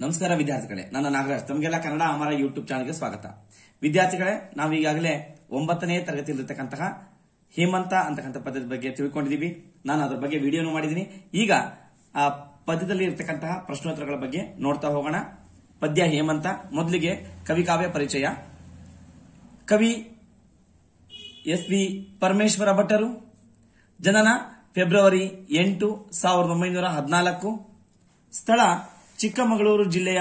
ನಮಸ್ಕಾರ ವಿದ್ಯಾರ್ಥಿಗಳೇ, ನಾನು ನಾಗರಾಜ್. ತಮಗೆಲ್ಲ ಕನ್ನಡ ಅಮರ ಯೂಟ್ಯೂಬ್ ಚಾನಲ್ಗೆ ಸ್ವಾಗತ. ವಿದ್ಯಾರ್ಥಿಗಳೇ, ನಾವು ಈಗಾಗಲೇ 9ನೇ ತರಗತಿಯಲ್ಲಿರತಕ್ಕಂತಹ ಹೇಮಂತ ಅಂತಕ್ಕಂಥ ಪದ್ಯದ ಬಗ್ಗೆ ತಿಳ್ಕೊಂಡಿದ್ದೀವಿ. ನಾನು ಅದರ ಬಗ್ಗೆ ವಿಡಿಯೋನು ಮಾಡಿದ್ದೀನಿ. ಈಗ ಆ ಪದ್ಯದಲ್ಲಿ ಇರತಕ್ಕಂತಹ ಪ್ರಶ್ನೋತ್ತರಗಳ ಬಗ್ಗೆ ನೋಡ್ತಾ ಹೋಗೋಣ. ಪದ್ಯ ಹೇಮಂತ. ಮೊದಲಿಗೆ ಕವಿ ಕಾವ್ಯ ಪರಿಚಯ. ಕವಿ ಎಸ್.ವಿ. ಪರಮೇಶ್ವರ ಭಟ್ಟರು. ಜನನ ಫೆಬ್ರವರಿ 8, 1914. ಸ್ಥಳ ಚಿಕ್ಕಮಗಳೂರು ಜಿಲ್ಲೆಯ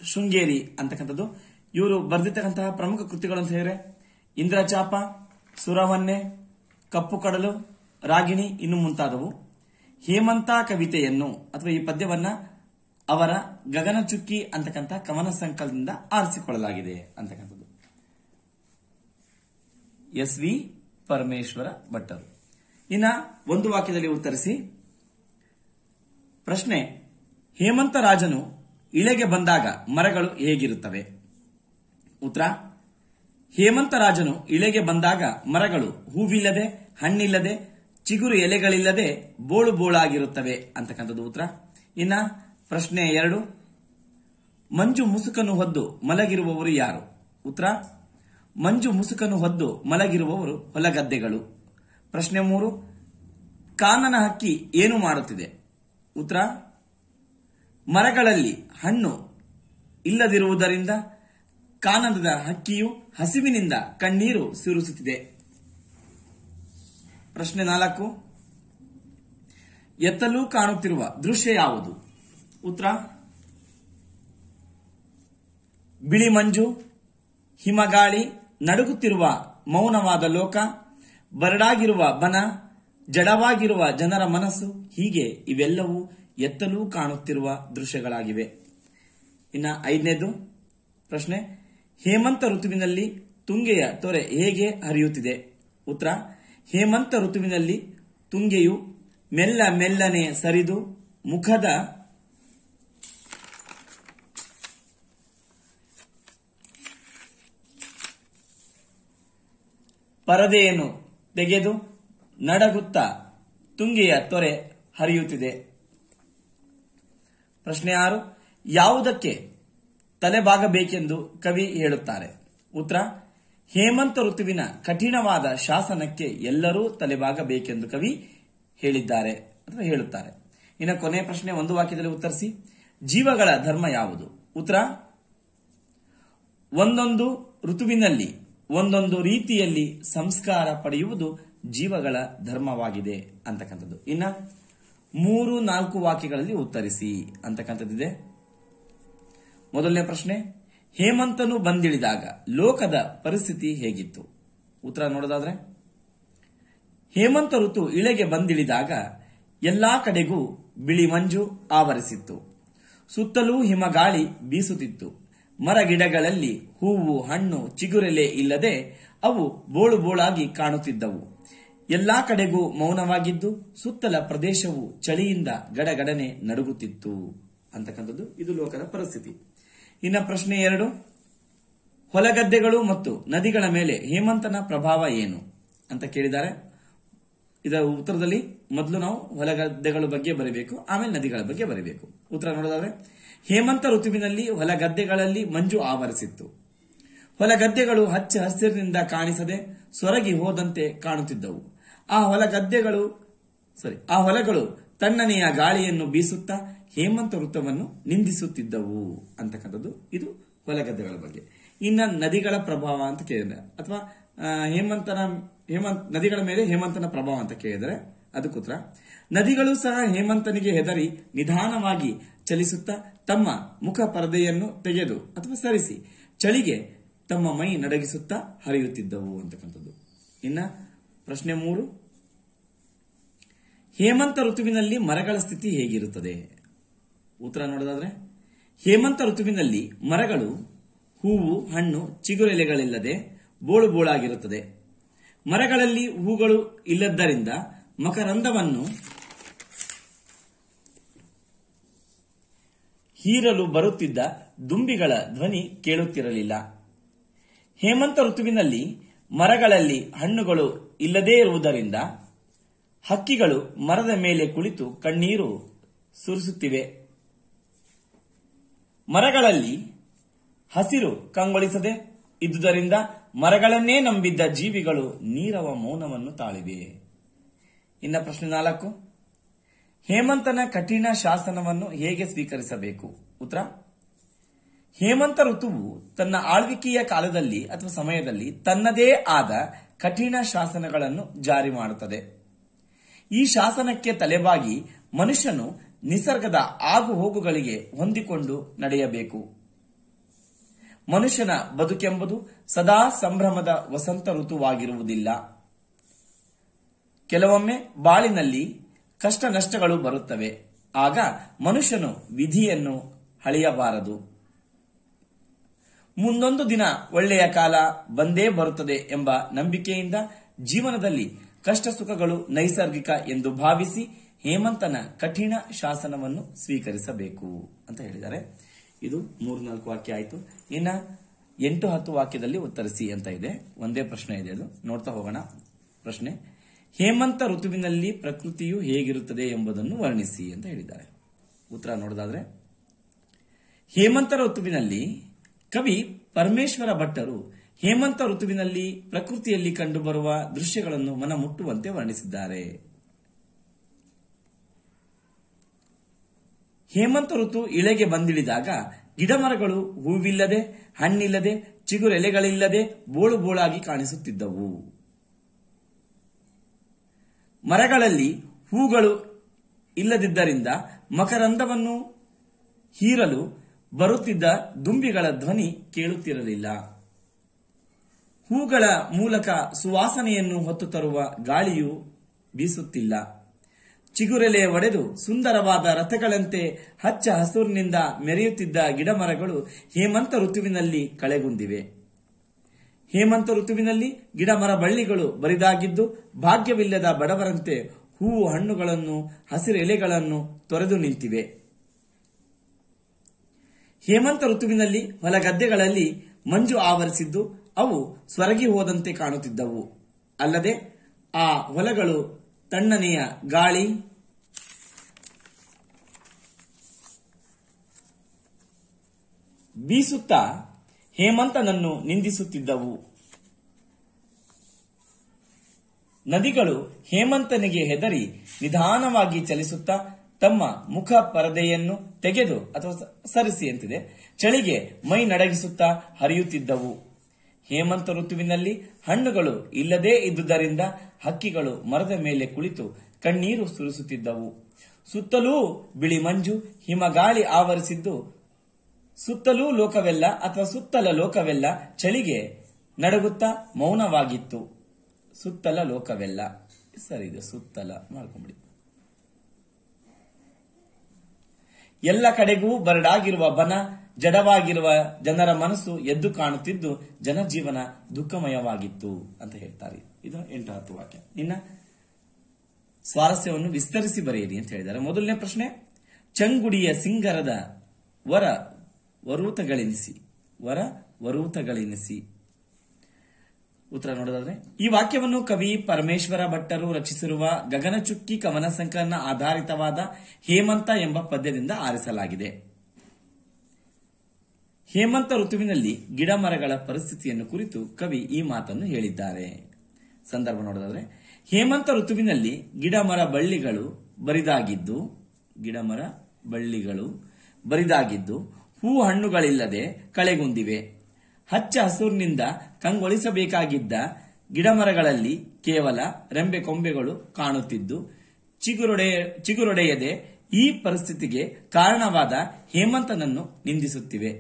ಶೃಂಗೇರಿ ಅಂತಕ್ಕಂಥದ್ದು. ಇವರು ಬರೆದಿರ್ತಕ್ಕಂತಹ ಪ್ರಮುಖ ಕೃತಿಗಳು ಅಂತ ಹೇಳಿದ್ರೆ ಇಂದ್ರಚಾಪ, ಸುರವನ್ನೆ, ಕಪ್ಪು ಕಡಲು, ರಾಗಿಣಿ, ಇನ್ನು ಮುಂತಾದವು. ಹೇಮಂತ ಕವಿತೆಯನ್ನು ಅಥವಾ ಈ ಪದ್ಯವನ್ನ ಅವರ ಗಗನಚುಕ್ಕಿ ಅಂತಕ್ಕಂಥ ಕವನ ಸಂಕಲನದಿಂದ ಆರಿಸಿಕೊಳ್ಳಲಾಗಿದೆ ಅಂತಕ್ಕಂಥದ್ದು. ಎಸ್.ವಿ. ಪರಮೇಶ್ವರ ಭಟ್ಟರು. ಇನ್ನ ಒಂದು ವಾಕ್ಯದಲ್ಲಿ ಉತ್ತರಿಸಿ. ಪ್ರಶ್ನೆ: ಹೇಮಂತ ರಾಜನು ಇಳೆಗೆ ಬಂದಾಗ ಮರಗಳು ಹೇಗಿರುತ್ತವೆ? ಉತ್ತರ: ಹೇಮಂತ ರಾಜನು ಇಳೆಗೆ ಬಂದಾಗ ಮರಗಳು ಹೂವಿಲ್ಲದೆ, ಹಣ್ಣಿಲ್ಲದೆ, ಚಿಗುರು ಎಲೆಗಳಿಲ್ಲದೆ ಬೋಳು ಬೋಳಾಗಿರುತ್ತವೆ ಅಂತಕ್ಕಂಥದ್ದು ಉತ್ತರ. ಇನ್ನ ಪ್ರಶ್ನೆ 2: ಮಂಜು ಮುಸುಕನ್ನು ಹೊದ್ದು ಮಲಗಿರುವವರು ಯಾರು? ಉತ್ತರ: ಮಂಜು ಮುಸುಕನ್ನು ಹೊದ್ದು ಮಲಗಿರುವವರು ಹೊಲಗದ್ದೆಗಳು. ಪ್ರಶ್ನೆ 3: ಕಾನನ ಹಕ್ಕಿ ಏನು ಮಾಡುತ್ತಿದೆ? ಉತ್ತರ: ಮರಗಳಲ್ಲಿ ಹಣ್ಣು ಇಲ್ಲದಿರುವುದರಿಂದ ಕಾನನದ ಹಕ್ಕಿಯು ಹಸಿವಿನಿಂದ ಕಣ್ಣೀರು ಸುರಿಸುತ್ತಿದೆ. ಪ್ರಶ್ನೆ 4: ಎತ್ತಲೂ ಕಾಣುತ್ತಿರುವ ದೃಶ್ಯ ಯಾವುದು? ಉತ್ತರ: ಬಿಳಿ ಮಂಜು, ಹಿಮಗಾಳಿ, ನಡುಗುತ್ತಿರುವ ಮೌನವಾದ ಲೋಕ, ಬರಡಾಗಿರುವ ಬನ, ಜಡವಾಗಿರುವ ಜನರ ಮನಸ್ಸು, ಹೀಗೆ ಇವೆಲ್ಲವೂ ಎತ್ತಲೂ ಕಾಣುತ್ತಿರುವ ದೃಶ್ಯಗಳಾಗಿವೆ. ಇನ್ನು 5ನೇದು ಪ್ರಶ್ನೆ: ಹೇಮಂತ ಋತುವಿನಲ್ಲಿ ತುಂಗೆಯ ತೊರೆ ಹೇಗೆ ಹರಿಯುತ್ತಿದೆ? ಉತ್ತರ: ಹೇಮಂತ ಋತುವಿನಲ್ಲಿ ತುಂಗೆಯು ಮೆಲ್ಲ ಮೆಲ್ಲನೆ ಸರಿದು ಮುಖದ ಪರದೆಯನ್ನು ತೆಗೆದು ನಡಗುತ್ತಾ ತುಂಗೆಯ ತೊರೆ ಹರಿಯುತ್ತಿದೆ. ಪ್ರಶ್ನೆ 6: ಯಾವುದಕ್ಕೆ ತಲೆಬಾಗಬೇಕೆಂದು ಕವಿ ಹೇಳುತ್ತಾರೆ? ಉತ್ತರ: ಹೇಮಂತ ಋತುವಿನ ಕಠಿಣವಾದ ಶಾಸನಕ್ಕೆ ಎಲ್ಲರೂ ತಲೆಬಾಗಬೇಕೆಂದು ಕವಿ ಹೇಳಿದ್ದಾರೆ ಅಥವಾ ಹೇಳುತ್ತಾರೆ. ಇನ್ನು ಕೊನೆಯ ಪ್ರಶ್ನೆ ಒಂದು ವಾಕ್ಯದಲ್ಲಿ ಉತ್ತರಿಸಿ. ಜೀವಗಳ ಧರ್ಮ ಯಾವುದು? ಉತ್ತರ: ಒಂದೊಂದು ಋತುವಿನಲ್ಲಿ ಒಂದೊಂದು ರೀತಿಯಲ್ಲಿ ಸಂಸ್ಕಾರ ಪಡೆಯುವುದು ಜೀವಗಳ ಧರ್ಮವಾಗಿದೆ ಅಂತಕ್ಕಂಥದ್ದು. ಇನ್ನ 3-4 ವಾಕ್ಯಗಳಲ್ಲಿ ಉತ್ತರಿಸಿ ಅಂತಕ್ಕಂಥದ್ದಿದೆ. ಮೊದಲನೇ ಪ್ರಶ್ನೆ: ಹೇಮಂತನು ಬಂದಿಳಿದಾಗ ಲೋಕದ ಪರಿಸ್ಥಿತಿ ಹೇಗಿತ್ತು? ಉತ್ತರ ನೋಡೋದಾದ್ರೆ, ಹೇಮಂತ ಋತು ಇಳೆಗೆ ಬಂದಿಳಿದಾಗ ಎಲ್ಲಾ ಕಡೆಗೂ ಬಿಳಿ ಮಂಜು ಆವರಿಸಿತ್ತು. ಸುತ್ತಲೂ ಹಿಮಗಾಳಿ ಬೀಸುತ್ತಿತ್ತು. ಮರಗಿಡಗಳಲ್ಲಿ ಹೂವು, ಹಣ್ಣು, ಚಿಗುರೆಲೆ ಇಲ್ಲದೆ ಅವು ಬೋಳು ಬೋಳಾಗಿ ಕಾಣುತ್ತಿದ್ದವು. ಎಲ್ಲಾ ಕಡೆಗೂ ಮೌನವಾಗಿದ್ದು ಸುತ್ತಲ ಪ್ರದೇಶವು ಚಳಿಯಿಂದ ಗಡಗಡನೆ ನಡುಗುತ್ತಿತ್ತು ಅಂತಕ್ಕಂಥದ್ದು ಇದು ಲೋಕದ ಪರಿಸ್ಥಿತಿ. ಇನ್ನು ಪ್ರಶ್ನೆ 2: ಹೊಲಗದ್ದೆಗಳು ಮತ್ತು ನದಿಗಳ ಮೇಲೆ ಹೇಮಂತನ ಪ್ರಭಾವ ಏನು ಅಂತ ಕೇಳಿದ್ದಾರೆ. ಇದರ ಉತ್ತರದಲ್ಲಿ ಮೊದಲು ನಾವು ಹೊಲಗದ್ದೆಗಳ ಬಗ್ಗೆ ಬರೀಬೇಕು, ಆಮೇಲೆ ನದಿಗಳ ಬಗ್ಗೆ ಬರೀಬೇಕು. ಉತ್ತರ ನೋಡೋದಾದ್ರೆ, ಹೇಮಂತ ಋತುವಿನಲ್ಲಿ ಹೊಲಗದ್ದೆಗಳಲ್ಲಿ ಮಂಜು ಆವರಿಸಿತ್ತು. ಹೊಲಗದ್ದೆಗಳು ಹಚ್ಚ ಹಸಿರಿನಿಂದ ಕಾಣಿಸದೆ ಸೊರಗಿ ಹೋದಂತೆ ಕಾಣುತ್ತಿದ್ದವು. ಆ ಹೊಲಗಳು ತಣ್ಣನೆಯ ಗಾಳಿಯನ್ನು ಬೀಸುತ್ತಾ ಹೇಮಂತ ಋತುವನ್ನು ನಿಂದಿಸುತ್ತಿದ್ದವು ಅಂತಕ್ಕಂಥದ್ದು ಇದು ಹೊಲಗದ್ದೆಗಳ ಬಗ್ಗೆ. ಇನ್ನ ನದಿಗಳ ಪ್ರಭಾವ ಅಂತ ಕೇಳಿದ್ರೆ ಅಥವಾ ನದಿಗಳ ಮೇಲೆ ಹೇಮಂತನ ಪ್ರಭಾವ ಅಂತ ಕೇಳಿದರೆ ಅದಕ್ಕೆ ಉತ್ತರ: ನದಿಗಳು ಸಹ ಹೇಮಂತನಿಗೆ ಹೆದರಿ ನಿಧಾನವಾಗಿ ಚಲಿಸುತ್ತಾ ತಮ್ಮ ಮುಖ ಪರದೆಯನ್ನು ತೆಗೆದು ಅಥವಾ ಸರಿಸಿ ಚಳಿಗೆ ತಮ್ಮ ಮೈ ನಡಗಿಸುತ್ತಾ ಹರಿಯುತ್ತಿದ್ದವು ಅಂತಕ್ಕಂಥದ್ದು. ಇನ್ನ ಪ್ರಶ್ನೆ 3: ಹೇಮಂತ ಋತುವಿನಲ್ಲಿ ಮರಗಳ ಸ್ಥಿತಿ ಹೇಗಿರುತ್ತದೆ? ಉತ್ತರ ನೋಡೋದಾದ್ರೆ, ಹೇಮಂತ ಋತುವಿನಲ್ಲಿ ಮರಗಳು ಹೂವು, ಹಣ್ಣು, ಚಿಗುರೆಲೆಗಳಿಲ್ಲದೆ ಬೋಳು ಬೋಳಾಗಿರುತ್ತದೆ. ಮರಗಳಲ್ಲಿ ಹೂಗಳು ಇಲ್ಲದ್ದರಿಂದ ಮಕರಂದವನ್ನು ಹೀರಲು ಬರುತ್ತಿದ್ದ ದುಂಬಿಗಳ ಧ್ವನಿ ಕೇಳುತ್ತಿರಲಿಲ್ಲ. ಹೇಮಂತ ಋತುವಿನಲ್ಲಿ ಮರಗಳಲ್ಲಿ ಹಣ್ಣುಗಳು ಇಲ್ಲದೇ ಇರುವುದರಿಂದ ಹಕ್ಕಿಗಳು ಮರದ ಮೇಲೆ ಕುಳಿತು ಕಣ್ಣೀರು ಸುರಿಸುತ್ತಿವೆ. ಮರಗಳಲ್ಲಿ ಹಸಿರು ಕಂಗೊಳಿಸದೆ ಇದ್ದುದರಿಂದ ಮರಗಳನ್ನೇ ನಂಬಿದ್ದ ಜೀವಿಗಳು ನೀರವ ಮೌನವನ್ನು ತಾಳಿವೆ. ಇನ್ನ ಪ್ರಶ್ನೆ 4, ಹೇಮಂತನ ಕಠಿಣ ಶಾಸನವನ್ನು ಹೇಗೆ ಸ್ವೀಕರಿಸಬೇಕು? ಉತ್ತರ: ಹೇಮಂತ ಋತುವು ತನ್ನ ಆಳ್ವಿಕೆಯ ಕಾಲದಲ್ಲಿ ಅಥವಾ ಸಮಯದಲ್ಲಿ ತನ್ನದೇ ಆದ ಕಠಿಣ ಶಾಸನಗಳನ್ನು ಜಾರಿ ಮಾಡುತ್ತದೆ. ಈ ಶಾಸನಕ್ಕೆ ತಲೆಬಾಗಿ ಮನುಷ್ಯನು ನಿಸರ್ಗದ ಆಗುಹೋಗುಗಳಿಗೆ ಹೊಂದಿಕೊಂಡು ನಡೆಯಬೇಕು. ಮನುಷ್ಯನ ಬದುಕೆಂಬುದು ಸದಾ ಸಂಭ್ರಮದ ವಸಂತ ಋತುವಾಗಿರುವುದಿಲ್ಲ. ಕೆಲವೊಮ್ಮೆ ಬಾಳಿನಲ್ಲಿ ಕಷ್ಟ ನಷ್ಟಗಳು ಬರುತ್ತವೆ. ಆಗ ಮನುಷ್ಯನು ವಿಧಿಯನ್ನು ಹಳೆಯಬಾರದು. ಮುಂದೊಂದು ದಿನ ಒಳ್ಳೆಯ ಕಾಲ ಬಂದೇ ಬರುತ್ತದೆ ಎಂಬ ನಂಬಿಕೆಯಿಂದ ಜೀವನದಲ್ಲಿ ಕಷ್ಟ ಸುಖಗಳು ನೈಸರ್ಗಿಕ ಎಂದು ಭಾವಿಸಿ ಹೇಮಂತನ ಕಠಿಣ ಶಾಸನವನ್ನು ಸ್ವೀಕರಿಸಬೇಕು ಅಂತ ಹೇಳಿದ್ದಾರೆ. ಇದು 3-4 ವಾಕ್ಯ ಆಯಿತು. ಇನ್ನ 8-10 ವಾಕ್ಯದಲ್ಲಿ ಉತ್ತರಿಸಿ ಅಂತ ಇದೆ. ಒಂದೇ ಪ್ರಶ್ನೆ ಇದೆ, ಅದು ನೋಡ್ತಾ ಹೋಗೋಣ. ಪ್ರಶ್ನೆ: ಹೇಮಂತ ಋತುವಿನಲ್ಲಿ ಪ್ರಕೃತಿಯು ಹೇಗಿರುತ್ತದೆ ಎಂಬುದನ್ನು ವರ್ಣಿಸಿ ಅಂತ ಹೇಳಿದ್ದಾರೆ. ಉತ್ತರ ನೋಡೋದಾದ್ರೆ, ಹೇಮಂತ ಋತುವಿನಲ್ಲಿ ಕವಿ ಪರಮೇಶ್ವರ ಭಟ್ಟರು ಹೇಮಂತ ಋತುವಿನಲ್ಲಿ ಪ್ರಕೃತಿಯಲ್ಲಿ ಕಂಡುಬರುವ ದೃಶ್ಯಗಳನ್ನು ಮನಮುಟ್ಟುವಂತೆ ವರ್ಣಿಸಿದ್ದಾರೆ. ಹೇಮಂತ ಋತು ಇಳೆಗೆ ಬಂದಿಳಿದಾಗ ಗಿಡಮರಗಳು ಹೂವಿಲ್ಲದೆ, ಹಣ್ಣಿಲ್ಲದೆ, ಚಿಗುರೆಲೆಗಳಿಲ್ಲದೆ ಬೋಳು ಬೋಳಾಗಿ ಕಾಣಿಸುತ್ತಿದ್ದವು. ಮರಗಳಲ್ಲಿ ಹೂಗಳು ಇಲ್ಲದಿದ್ದರಿಂದ ಮಕರಂದವನ್ನು ಹೀರಲು ಬರುತ್ತಿದ್ದ ದುಂಬಿಗಳ ಧ್ವನಿ ಕೇಳುತ್ತಿರಲಿಲ್ಲ. ಹೂಗಳ ಮೂಲಕ ಸುವಾಸನೆಯನ್ನು ಹೊತ್ತು ತರುವ ಗಾಳಿಯು ಬೀಸುತ್ತಿಲ್ಲ. ಚಿಗುರೆಲೆ ಒಡೆದು ಸುಂದರವಾದ ರಥಗಳಂತೆ ಹಚ್ಚ ಹಸುರಿನಿಂದ ಮೆರೆಯುತ್ತಿದ್ದ ಗಿಡಮರಗಳು ಹೇಮಂತ ಋತುವಿನಲ್ಲಿ ಕಳೆಗುಂದಿವೆ. ಹೇಮಂತ ಋತುವಿನಲ್ಲಿ ಗಿಡಮರ ಬಳ್ಳಿಗಳು ಬರಿದಾಗಿದ್ದು ಭಾಗ್ಯವಿಲ್ಲದ ಬಡವರಂತೆ ಹೂವು ಹಣ್ಣುಗಳನ್ನು, ಹಸಿರು ಎಲೆಗಳನ್ನು ತೊರೆದು ನಿಂತಿವೆ. ಹೇಮಂತ ಋತುವಿನಲ್ಲಿ ಹೊಲಗದ್ದೆಗಳಲ್ಲಿ ಮಂಜು ಆವರಿಸಿದ್ದು ಅವು ಸ್ವರಗಿ ಹೋದಂತೆ ಕಾಣುತ್ತಿದ್ದವು. ಅಲ್ಲದೆ ಆ ಹೊಲಗಳು ತಣ್ಣನೆಯ ಗಾಳಿ, ಬೀಸುತ್ತಾ ಹೇಮಂತನನ್ನು ನಿಂದಿಸುತ್ತಿದ್ದವು. ನದಿಗಳು ಹೇಮಂತನಿಗೆ ಹೆದರಿ ನಿಧಾನವಾಗಿ ಚಲಿಸುತ್ತಾ ತಮ್ಮ ಮುಖ ಪರದೆಯನ್ನು ತೆಗೆದು ಅಥವಾ ಸರಿಸಿ ಅಂತಿದೆ ಚಳಿಗೆ ಮೈ ನಡಗಿಸುತ್ತಾ ಹರಿಯುತ್ತಿದ್ದವು. ಹೇಮಂತ ಋತುವಿನಲ್ಲಿ ಹಣ್ಣುಗಳು ಇಲ್ಲದೇ ಇದ್ದುದರಿಂದ ಹಕ್ಕಿಗಳು ಮರದ ಮೇಲೆ ಕುಳಿತು ಕಣ್ಣೀರು ಸುರಿಸುತ್ತಿದ್ದವು. ಸುತ್ತಲೂ ಬಿಳಿ ಮಂಜು, ಹಿಮಗಾಳಿ ಆವರಿಸಿದ್ದು ಸುತ್ತಲೂ ಲೋಕವೆಲ್ಲ ಅಥವಾ ಸುತ್ತಲ ಲೋಕವೆಲ್ಲ ಚಳಿಗೆ ನಡಗುತ್ತಾ ಮೌನವಾಗಿತ್ತು. ಸುತ್ತಲ ಲೋಕವೆಲ್ಲ ಸರಿ ಇದೆ, ಸುತ್ತಲ ಮಾಡ್ಕೊಂಬಿಡಿ. ಎಲ್ಲ ಕಡೆಗೂ ಬರಡಾಗಿರುವ ಬನ, ಜಡವಾಗಿರುವ ಜನರ ಮನಸ್ಸು ಎದ್ದು ಕಾಣುತ್ತಿದ್ದು ಜನಜೀವನ ದುಃಖಮಯವಾಗಿತ್ತು ಅಂತ ಹೇಳ್ತಾರೆ. ಇದು 8-10 ವಾಕ್ಯ. ಇನ್ನ ಸ್ವಾರಸ್ಯವನ್ನು ವಿಸ್ತರಿಸಿ ಬರೆಯಿರಿ ಅಂತ ಹೇಳಿದ್ದಾರೆ. ಮೊದಲನೇ ಪ್ರಶ್ನೆ: ಚಂಗುಡಿಯ ಸಿಂಗರದ ವರೂತಗಳೆನಿಸಿ. ಉತ್ತರ ನೋಡೋದಾದ್ರೆ, ಈ ವಾಕ್ಯವನ್ನು ಕವಿ ಪರಮೇಶ್ವರ ಭಟ್ಟರು ರಚಿಸಿರುವ ಗಗನಚುಕ್ಕಿ ಕವನ ಸಂಕಲನ ಆಧಾರಿತವಾದ ಹೇಮಂತ ಎಂಬ ಪದ್ಯದಿಂದ ಆರಿಸಲಾಗಿದೆ. ಹೇಮಂತ ಋತುವಿನಲ್ಲಿ ಗಿಡ ಮರಗಳ ಪರಿಸ್ಥಿತಿಯನ್ನು ಕುರಿತು ಕವಿ ಈ ಮಾತನ್ನು ಹೇಳಿದ್ದಾರೆ. ಸಂದರ್ಭ ನೋಡೋದಾದ್ರೆ, ಹೇಮಂತ ಋತುವಿನಲ್ಲಿ ಗಿಡ ಮರ ಬಳ್ಳಿಗಳು ಬರಿದಾಗಿದ್ದು ಹೂ ಹಣ್ಣುಗಳಿಲ್ಲದೆ ಕಳೆಗುಂದಿವೆ. ಹಚ್ಚ ಹಸುರಿನಿಂದ ಕಂಗೊಳಿಸಬೇಕಾಗಿದ್ದ ಗಿಡಮರಗಳಲ್ಲಿ ಕೇವಲ ರೆಂಬೆ ಕೊಂಬೆಗಳು ಕಾಣುತ್ತಿದ್ದು ಚಿಗುರೊಡೆಯದೆ ಈ ಪರಿಸ್ಥಿತಿಗೆ ಕಾರಣವಾದ ಹೇಮಂತನನ್ನು ನಿಂದಿಸುತ್ತಿವೆ.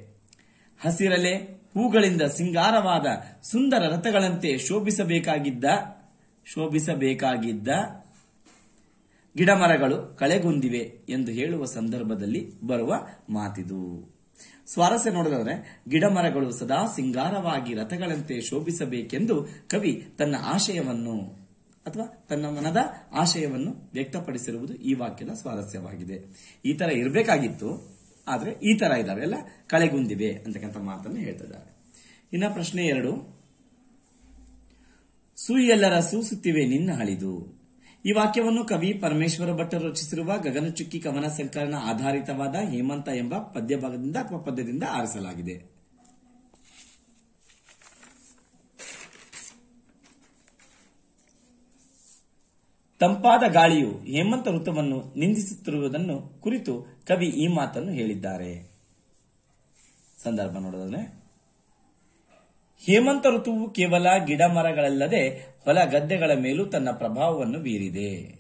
ಹಸಿರಲೆ ಹೂಗಳಿಂದ ಸಿಂಗಾರವಾದ ಸುಂದರ ರಥಗಳಂತೆ ಶೋಭಿಸಬೇಕಾಗಿದ್ದ ಗಿಡಮರಗಳು ಕಳೆಗುಂದಿವೆ ಎಂದು ಹೇಳುವ ಸಂದರ್ಭದಲ್ಲಿ ಬರುವ ಮಾತಿದು. ಸ್ವಾರಸ್ಯ ನೋಡೋದಾದ್ರೆ, ಗಿಡಮರಗಳು ಸದಾ ಸಿಂಗಾರವಾಗಿ ರಥಗಳಂತೆ ಶೋಭಿಸಬೇಕೆಂದು ಕವಿ ತನ್ನ ಆಶಯವನ್ನು ಅಥವಾ ತನ್ನ ಮನದ ಆಶಯವನ್ನು ವ್ಯಕ್ತಪಡಿಸಿರುವುದು ಈ ವಾಕ್ಯದ ಸ್ವಾರಸ್ಯವಾಗಿದೆ. ಈ ತರ ಇರಬೇಕಾಗಿತ್ತು, ಆದ್ರೆ ಈ ತರ ಇದಾವೆ, ಎಲ್ಲ ಕಳೆಗುಂದಿವೆ ಅಂತಕ್ಕಂಥ ಮಾತನ್ನು ಹೇಳ್ತಿದ್ದಾರೆ. ಇನ್ನ ಪ್ರಶ್ನೆ 2: ಸುಯ್ಯೆಲ್ಲರ ಸೂಸುತ್ತಿವೆ ನಿನ್ನ ಹಳಿದು. ಈ ವಾಕ್ಯವನ್ನು ಕವಿ ಪರಮೇಶ್ವರ ಭಟ್ಟರು ರಚಿಸಿರುವ ಗಗನಚುಕ್ಕಿ ಕವನ ಸಂಕಲನ ಆಧಾರಿತವಾದ ಹೇಮಂತ ಎಂಬ ಪದ್ಯಭಾಗದಿಂದ ಅಥವಾ ಪದ್ಯದಿಂದ ಆರಿಸಲಾಗಿದೆ. ತಂಪಾದ ಗಾಳಿಯು ಹೇಮಂತ ಋತುವನ್ನು ನಿಂದಿಸುತ್ತಿರುವುದನ್ನು ಕುರಿತು ಕವಿ ಈ ಮಾತನ್ನು ಹೇಳಿದ್ದಾರೆ. ಸಂದರ್ಭ ನೋಡೋದಾದ್ರೆ, ಹೇಮಂತ ಋತುವು ಕೇವಲ ಗಿಡ ಮರಗಳಲ್ಲದೆ ಹೊಲ ಗದ್ದೆಗಳ ಮೇಲೂ ತನ್ನ ಪ್ರಭಾವವನ್ನು ಬೀರಿದೆ.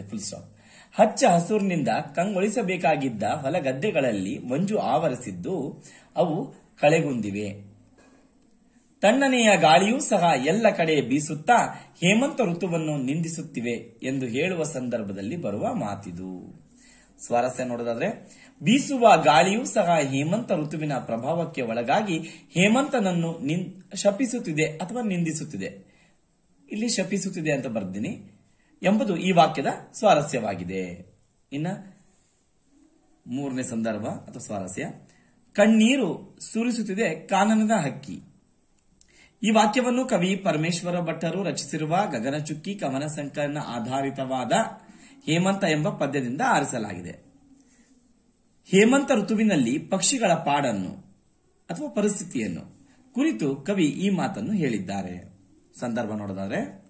Full stop. ಹಚ್ಚ ಹಸೂರಿನಿಂದ ಕಂಗೊಳಿಸಬೇಕಾಗಿದ್ದ ಹೊಲ ಗದ್ದೆಗಳಲ್ಲಿ ಮಂಜು ಆವರಿಸಿದ್ದು ಅವು ಕಳೆಗುಂದಿವೆ. ತಣ್ಣನೆಯ ಗಾಳಿಯೂ ಸಹ ಎಲ್ಲ ಕಡೆ ಬೀಸುತ್ತಾ ಹೇಮಂತ ಋತುವನ್ನು ನಿಂದಿಸುತ್ತಿವೆ ಎಂದು ಹೇಳುವ ಸಂದರ್ಭದಲ್ಲಿ ಬರುವ ಮಾತಿದು. ಸ್ವಾರಸ್ಯ ನೋಡೋದಾದ್ರೆ, ಬೀಸುವ ಗಾಳಿಯೂ ಸಹ ಹೇಮಂತ ಋತುವಿನ ಪ್ರಭಾವಕ್ಕೆ ಒಳಗಾಗಿ ಹೇಮಂತನನ್ನು ಶಪಿಸುತ್ತಿದೆ ಅಥವಾ ನಿಂದಿಸುತ್ತಿದೆ. ಇಲ್ಲಿ ಶಪಿಸುತ್ತಿದೆ ಅಂತ ಬರ್ತೀನಿ ಎಂಬುದು ಈ ವಾಕ್ಯದ ಸ್ವಾರಸ್ಯವಾಗಿದೆ. ಇನ್ನ ಮೂರನೇ ಸಂದರ್ಭ ಅಥವಾ ಸ್ವಾರಸ್ಯ, ಕಣ್ಣೀರು ಸುರಿಸುತ್ತಿದೆ ಕಾನನದ ಹಕ್ಕಿ. ಈ ವಾಕ್ಯವನ್ನು ಕವಿ ಪರಮೇಶ್ವರ ಭಟ್ಟರು ರಚಿಸಿರುವ ಗಗನಚುಕ್ಕಿ ಕವನ ಸಂಕಲನ ಆಧಾರಿತವಾದ ಹೇಮಂತ ಎಂಬ ಪದ್ಯದಿಂದ ಆರಿಸಲಾಗಿದೆ. ಹೇಮಂತ ಋತುವಿನಲ್ಲಿ ಪಕ್ಷಿಗಳ ಪಾಡನ್ನು ಅಥವಾ ಪರಿಸ್ಥಿತಿಯನ್ನು ಕುರಿತು ಕವಿ ಈ ಮಾತನ್ನು ಹೇಳಿದ್ದಾರೆ. ಸಂದರ್ಭ ನೋಡೋದಾದ್ರೆ,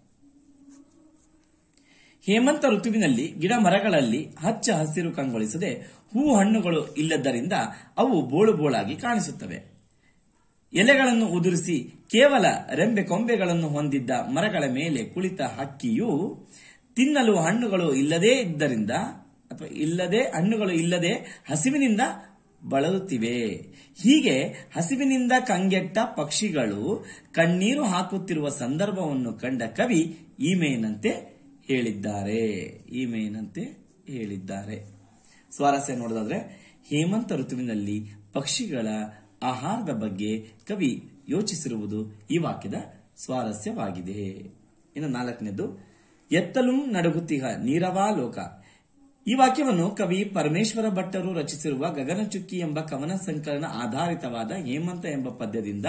ಹೇಮಂತ ಋತುವಿನಲ್ಲಿ ಗಿಡ ಮರಗಳಲ್ಲಿ ಹಚ್ಚ ಹಸಿರು ಕಂಗೊಳಿಸದೆ ಹೂ ಹಣ್ಣುಗಳು ಇಲ್ಲದ್ದರಿಂದ ಅವು ಬೋಳು ಬೋಳಾಗಿ ಕಾಣಿಸುತ್ತವೆ. ಎಲೆಗಳನ್ನು ಉದುರಿಸಿ ಕೇವಲ ರೆಂಬೆ ಕೊಂಬೆಗಳನ್ನು ಹೊಂದಿದ್ದ ಮರಗಳ ಮೇಲೆ ಕುಳಿತ ಹಕ್ಕಿಯು ತಿನ್ನಲು ಹಣ್ಣುಗಳು ಇಲ್ಲದೇ ಇದ್ದರಿಂದ ಅಥವಾ ಹಣ್ಣುಗಳು ಇಲ್ಲದೆ ಹಸಿವಿನಿಂದ ಬಳಲುತ್ತಿವೆ. ಹೀಗೆ ಹಸಿವಿನಿಂದ ಕಂಗೆಟ್ಟ ಪಕ್ಷಿಗಳು ಕಣ್ಣೀರು ಹಾಕುತ್ತಿರುವ ಸಂದರ್ಭವನ್ನು ಕಂಡ ಕವಿ ಈ ಮೇಲಿನಂತೆ ಹೇಳಿದ್ದಾರೆ. ಸ್ವಾರಸ್ಯ ನೋಡೋದಾದ್ರೆ, ಹೇಮಂತ ಋತುವಿನಲ್ಲಿ ಪಕ್ಷಿಗಳ ಆಹಾರದ ಬಗ್ಗೆ ಕವಿ ಯೋಚಿಸಿರುವುದು ಈ ವಾಕ್ಯದ ಸ್ವಾರಸ್ಯವಾಗಿದೆ. ಇನ್ನು ನಾಲ್ಕನೇದು, ಎತ್ತಲುಂ ನಡುಗುತ್ತಿಹ ನೀರವಾಲೋಕ. ಈ ವಾಕ್ಯವನ್ನು ಕವಿ ಪರಮೇಶ್ವರ ಭಟ್ಟರು ರಚಿಸಿರುವ ಗಗನಚುಕ್ಕಿ ಎಂಬ ಕವನ ಸಂಕಲನ ಆಧಾರಿತವಾದ ಹೇಮಂತ ಎಂಬ ಪದ್ಯದಿಂದ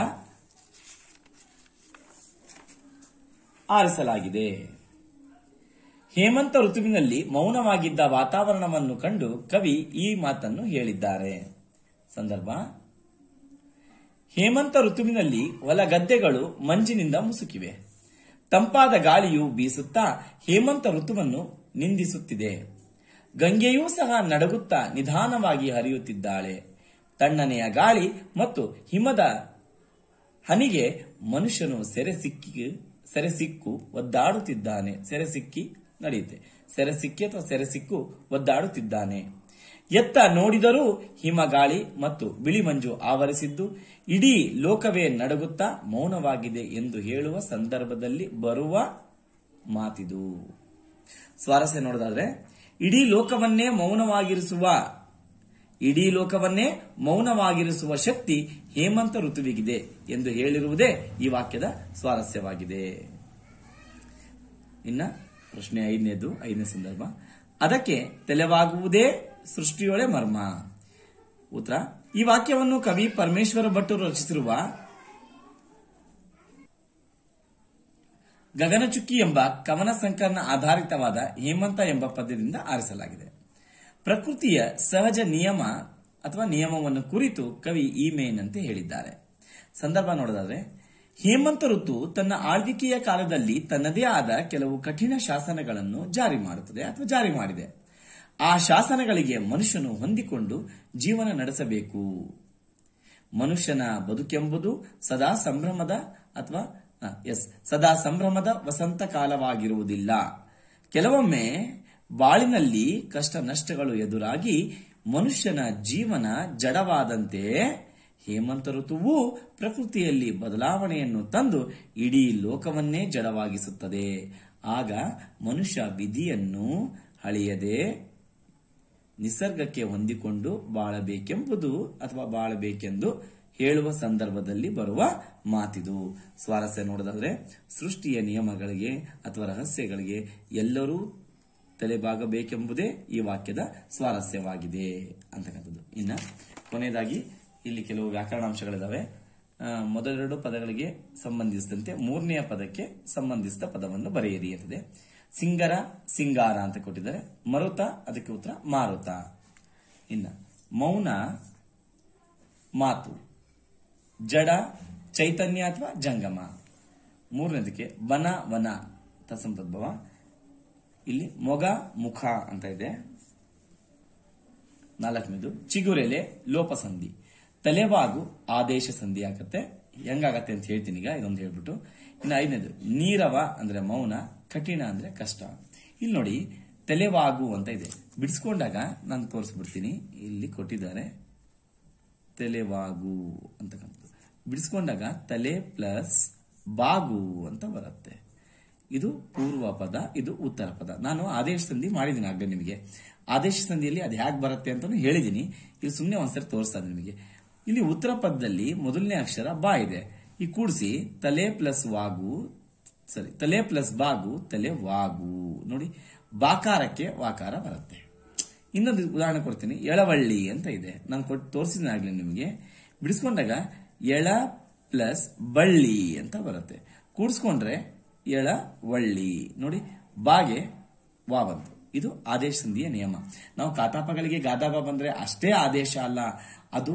ಆರಿಸಲಾಗಿದೆ. ಹೇಮಂತ ಋತುವಿನಲ್ಲಿ ಮೌನವಾಗಿದ್ದ ವಾತಾವರಣವನ್ನು ಕಂಡು ಕವಿ ಈ ಮಾತನ್ನು ಹೇಳಿದ್ದಾರೆ. ಸಂದರ್ಭ, ಹೇಮಂತ ಋತುವಿನಲ್ಲಿ ಹೊಲ ಗದ್ದೆಗಳು ಮಂಜಿನಿಂದ ಮುಸುಕಿವೆ. ತಂಪಾದ ಗಾಳಿಯು ಬೀಸುತ್ತಾ ಹೇಮಂತ ಋತುವನ್ನು ನಿಂದಿಸುತ್ತಿದೆ. ಗಂಗೆಯೂ ಸಹ ನಡುಗುತ್ತಾ ನಿಧಾನವಾಗಿ ಹರಿಯುತ್ತಿದ್ದಾಳೆ. ತಣ್ಣನೆಯ ಗಾಳಿ ಮತ್ತು ಹಿಮದ ಹನಿಗೆ ಮನುಷ್ಯನು ಸೆರೆಸಿಕ್ಕು ಒದ್ದಾಡುತ್ತಿದ್ದಾನೆ. ಎತ್ತ ನೋಡಿದರೂ ಹಿಮಗಾಳಿ ಮತ್ತು ಬಿಳಿ ಮಂಜು ಆವರಿಸಿದ್ದು ಇಡೀ ಲೋಕವೇ ನಡುಗುತ್ತಾ ಮೌನವಾಗಿದೆ ಎಂದು ಹೇಳುವ ಸಂದರ್ಭದಲ್ಲಿ ಬರುವ ಮಾತಿದು. ಸ್ವಾರಸ್ಯ ನೋಡೋದಾದ್ರೆ, ಇಡೀ ಲೋಕವನ್ನೇ ಮೌನವಾಗಿರಿಸುವ ಶಕ್ತಿ ಹೇಮಂತ ಋತುವಿಗಿದೆ ಎಂದು ಹೇಳಿರುವುದೇ ಈ ವಾಕ್ಯದ ಸ್ವಾರಸ್ಯವಾಗಿದೆ. ಇನ್ನ ಪ್ರಶ್ನೆ ಐದನೇ ಸಂದರ್ಭ, ಅದಕ್ಕೆ ತಲೆವಾಗುವುದೇ ಸೃಷ್ಟಿಯೊಳೆ ಮರ್ಮ. ಉತ್ತರ, ಈ ವಾಕ್ಯವನ್ನು ಕವಿ ಪರಮೇಶ್ವರ ಭಟ್ಟರು ರಚಿಸಿರುವ ಗಗನಚುಕ್ಕಿ ಎಂಬ ಕವನ ಸಂಕಲನ ಆಧಾರಿತವಾದ ಹೇಮಂತ ಎಂಬ ಪದ್ಯದಿಂದ ಆರಿಸಲಾಗಿದೆ. ಪ್ರಕೃತಿಯ ಸಹಜ ನಿಯಮವನ್ನು ಕುರಿತು ಕವಿ ಈ ಮೇಲಿನಂತೆ ಹೇಳಿದ್ದಾರೆ. ಸಂದರ್ಭ ನೋಡೋದಾದ್ರೆ, ಹೇಮಂತ ಋತು ತನ್ನ ಆಳ್ವಿಕೆಯ ಕಾಲದಲ್ಲಿ ತನ್ನದೇ ಆದ ಕೆಲವು ಕಠಿಣ ಶಾಸನಗಳನ್ನು ಜಾರಿ ಮಾಡಿದೆ. ಆ ಶಾಸನಗಳಿಗೆ ಮನುಷ್ಯನು ಹೊಂದಿಕೊಂಡು ಜೀವನ ನಡೆಸಬೇಕು. ಮನುಷ್ಯನ ಬದುಕೆಂಬುದು ಸದಾ ಸಂಭ್ರಮದ ವಸಂತ ಕಾಲವಾಗಿರುವುದಿಲ್ಲ. ಕೆಲವೊಮ್ಮೆ ಬಾಳಿನಲ್ಲಿ ಕಷ್ಟ ನಷ್ಟಗಳು ಎದುರಾಗಿ ಮನುಷ್ಯನ ಜೀವನ ಜಡವಾದಂತೆ ಹೇಮಂತ ಋತುವು ಪ್ರಕೃತಿಯಲ್ಲಿ ಬದಲಾವಣೆಯನ್ನು ತಂದು ಇಡೀ ಲೋಕವನ್ನೇ ಜಡವಾಗಿಸುತ್ತದೆ. ಆಗ ಮನುಷ್ಯ ವಿಧಿಯನ್ನು ಅಳೆಯದೆ ನಿಸರ್ಗಕ್ಕೆ ಹೊಂದಿಕೊಂಡು ಬಾಳಬೇಕೆಂದು ಹೇಳುವ ಸಂದರ್ಭದಲ್ಲಿ ಬರುವ ಮಾತಿದು. ಸ್ವಾರಸ್ಯ ನೋಡೋದಾದ್ರೆ, ಸೃಷ್ಟಿಯ ನಿಯಮಗಳಿಗೆ ಅಥವಾ ರಹಸ್ಯಗಳಿಗೆ ಎಲ್ಲರೂ ತಲೆಬಾಗಬೇಕೆಂಬುದೇ ಈ ವಾಕ್ಯದ ಸ್ವಾರಸ್ಯವಾಗಿದೆ ಅಂತಕ್ಕಂಥದ್ದು. ಇನ್ನು ಕೊನೆಯದಾಗಿ ಇಲ್ಲಿ ಕೆಲವು ವ್ಯಾಕರಣಾಂಶಗಳಿದಾವೆ. ಮೊದಲೆರಡು ಪದಗಳಿಗೆ ಸಂಬಂಧಿಸಿದಂತೆ ಮೂರನೆಯ ಪದಕ್ಕೆ ಸಂಬಂಧಿಸಿದ ಪದವನ್ನು ಬರೆಯಿರಿ ಅಂತಿದೆ. ಸಿಂಗರ ಸಿಂಗಾರ ಅಂತ ಕೊಟ್ಟಿದ್ದಾರೆ. ಮರುತ ಅದಕ್ಕೆ ಉತ್ತರ ಮಾರುತ. ಇನ್ನ ಮೌನ ಮಾತು, ಜಡ ಚೈತನ್ಯ ಅಥವಾ ಜಂಗಮ. ಮೂರನೇದಕ್ಕೆ ಬನ ವನ ತತ್ಸಂತದ್ಭವ. ಇಲ್ಲಿ ಮೊಗ ಮುಖ ಅಂತ ಇದೆ. ನಾಲ್ಕನೇದು ಚಿಗುರೆಲೆ ಲೋಪಸಂಧಿ. ತಲೆಬಾಗು ಆದೇಶ ಸಂಧಿ ಆಗತ್ತೆ. ಹೆಂಗಾಗತ್ತೆ ಅಂತ ಹೇಳ್ತೀನಿ ಈಗ, ಇದೊಂದು ಹೇಳ್ಬಿಟ್ಟು. ಇನ್ನು ಐದನೇದು ನೀರವ ಅಂದ್ರೆ ಮೌನ, ಕಠಿಣ ಅಂದ್ರೆ ಕಷ್ಟ. ಇಲ್ಲಿ ನೋಡಿ ತಲೆಬಾಗು ಅಂತ ಇದೆ. ಬಿಡಿಸ್ಕೊಂಡಾಗ ನಾನು ತೋರಿಸ್ಬಿಡ್ತೀನಿ. ಇಲ್ಲಿ ಕೊಟ್ಟಿದ್ದಾರೆ ತಲೆಬಾಗು ಅಂತಕ್ಕಂಥದ್ದು. ಬಿಡಿಸ್ಕೊಂಡಾಗ ತಲೆ ಪ್ಲಸ್ ಬಾಗು ಅಂತ ಬರುತ್ತೆ. ಇದು ಪೂರ್ವ ಪದ, ಇದು ಉತ್ತರ ಪದ. ನಾನು ಆದೇಶ ಸಂಧಿ ಮಾಡಿದ್ದೀನಿ ಆಗಲೇ ನಿಮಗೆ. ಆದೇಶ ಸಂಧಿಯಲ್ಲಿ ಅದು ಹೇಗೆ ಬರುತ್ತೆ ಅಂತ ಹೇಳಿದ್ದೀನಿ. ಇಲ್ಲಿ ಸುಮ್ಮನೆ ಒಂದ್ಸರಿ ತೋರಿಸ್ತಾ ಇದ್ದೀನಿ ನಿಮಗೆ. ಇಲ್ಲಿ ಉತ್ತರ ಪದದಲ್ಲಿ ಮೊದಲನೇ ಅಕ್ಷರ ಬಾ ಇದೆ. ಈ ಕೂಡಿಸಿ ತಲೆ ಪ್ಲಸ್ ವಾಗು, ತಲೆ ಪ್ಲಸ್ ಬಾಗು ತಲೆ ವಾಗು. ನೋಡಿ ಬಾಕಾರಕ್ಕೆ ವಾಕಾರ ಬರುತ್ತೆ. ಇನ್ನೊಂದು ಉದಾಹರಣೆ ಕೊಡ್ತೀನಿ. ಎಳವಳ್ಳಿ ಅಂತ ಇದೆ. ನಾನು ಕೊಟ್ಟು ತೋರಿಸಿದ ಆಗ್ಲಿ ನಿಮಗೆ. ಬಿಡಿಸ್ಕೊಂಡಾಗ ಎಳ ಪ್ಲಸ್ ಬಳ್ಳಿ ಅಂತ ಬರುತ್ತೆ. ಕೂಡಿಸ್ಕೊಂಡ್ರೆ ಎಳವಳ್ಳಿ. ನೋಡಿ ಬಾಗೆ ವಾ ಬಂತು. ಇದು ಆದೇಶ ಸಂಧಿಯ ನಿಯಮ. ನಾವು ಕಾತಾಪಗಳಿಗೆ ಗಾದಾಬ ಬಂದ್ರೆ ಅಷ್ಟೇ ಆದೇಶ ಅಲ್ಲ, ಅದು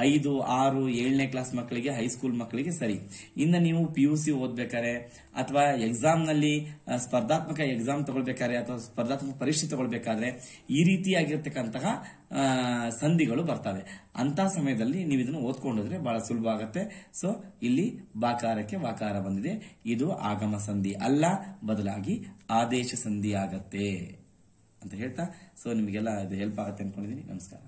5, 6, 7ನೇ ಕ್ಲಾಸ್ ಮಕ್ಕಳಿಗೆ, ಹೈಸ್ಕೂಲ್ ಮಕ್ಕಳಿಗೆ ಸರಿ. ಇನ್ನು ನೀವು PUC ಓದ್ಬೇಕಾರೆ ಅಥವಾ ಎಕ್ಸಾಮ್ ನಲ್ಲಿ ಸ್ಪರ್ಧಾತ್ಮಕ ಎಕ್ಸಾಮ್ ತಗೊಳ್ಬೇಕಾದ್ರೆ ಅಥವಾ ಸ್ಪರ್ಧಾತ್ಮಕ ಪರೀಕ್ಷೆ ತಗೊಳ್ಬೇಕಾದ್ರೆ ಈ ರೀತಿಯಾಗಿರ್ತಕ್ಕಂತಹ ಸಂಧಿಗಳು ಬರ್ತವೆ. ಅಂತ ಸಮಯದಲ್ಲಿ ನೀವು ಇದನ್ನು ಓದ್ಕೊಂಡ್ರೆ ಬಹಳ ಸುಲಭ ಆಗತ್ತೆ. ಸೊ ಇಲ್ಲಿ ಬಾಕಾರಕ್ಕೆ ವಾಕಾರ ಬಂದಿದೆ. ಇದು ಆಗಮ ಸಂಧಿ ಅಲ್ಲ, ಬದಲಾಗಿ ಆದೇಶ ಸಂಧಿ ಆಗತ್ತೆ ಅಂತ ಹೇಳ್ತಾ, ಸೊ ನಿಮಗೆಲ್ಲ ಇದು ಹೆಲ್ಪ್ ಆಗತ್ತೆ ಅನ್ಕೊಂಡಿದ್ದೀನಿ. ನಮಸ್ಕಾರ.